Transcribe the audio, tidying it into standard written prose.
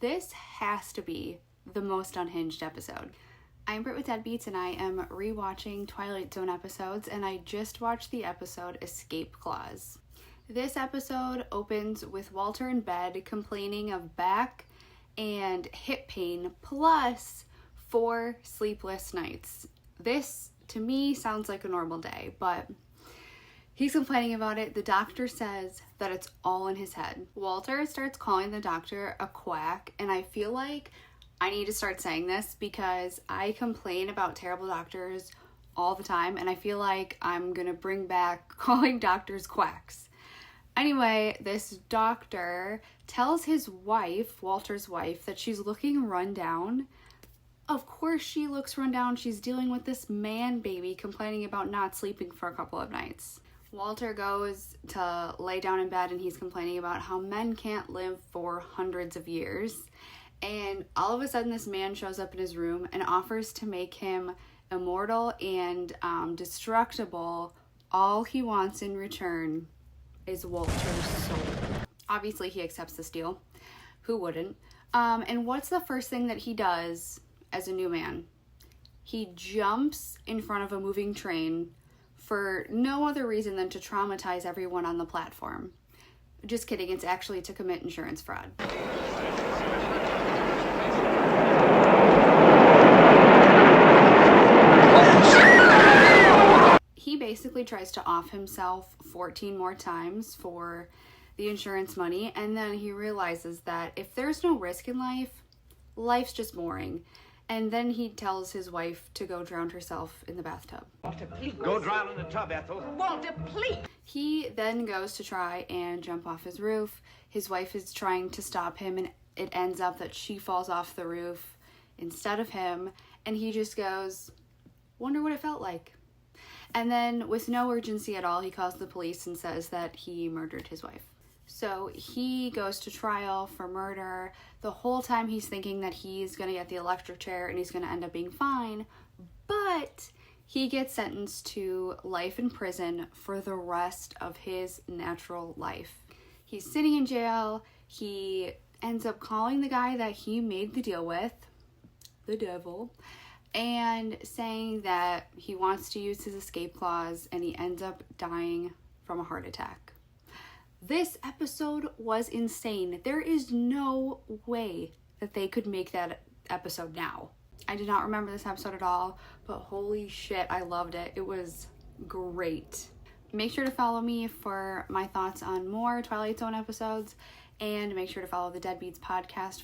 This has to be the most unhinged episode. I'm Britt with Deadbeats, and I am rewatching Twilight Zone episodes, and I just watched the episode Escape Clause. This episode opens with Walter in bed complaining of back and hip pain, plus 4 sleepless nights. This, to me, sounds like a normal day, but he's complaining about it. The doctor says that it's all in his head. Walter starts calling the doctor a quack, and I feel like I need to start saying this because I complain about terrible doctors all the time, and I feel like I'm gonna bring back calling doctors quacks. Anyway, this doctor tells his wife, Walter's wife, that she's looking run down. Of course she looks run down. She's dealing with this man baby complaining about not sleeping for a couple of nights. Walter goes to lay down in bed and he's complaining about how men can't live for hundreds of years. And all of a sudden this man shows up in his room and offers to make him immortal and destructible. All he wants in return is Walter's soul. Obviously he accepts this deal. Who wouldn't? And what's the first thing that he does as a new man? He jumps in front of a moving train for no other reason than to traumatize everyone on the platform. Just kidding, it's actually to commit insurance fraud. He basically tries to off himself 14 more times for the insurance money, and then he realizes that if there's no risk in life, life's just boring. And then he tells his wife to go drown herself in the bathtub. Walter, please. Go drown in the tub, Ethel. Walter, please. He then goes to try and jump off his roof. His wife is trying to stop him, and it ends up that she falls off the roof instead of him. And he just goes, wonder what it felt like. And then with no urgency at all, he calls the police and says that he murdered his wife. So he goes to trial for murder. The whole time he's thinking that he's going to get the electric chair and he's going to end up being fine. But he gets sentenced to life in prison for the rest of his natural life. He's sitting in jail. He ends up calling the guy that he made the deal with, the devil, and saying that he wants to use his escape clause, and he ends up dying from a heart attack. This episode was insane. There is no way that they could make that episode now. I did not remember this episode at all, but holy shit, I loved it. It was great. Make sure to follow me for my thoughts on more Twilight Zone episodes, and make sure to follow the Deadbeats podcast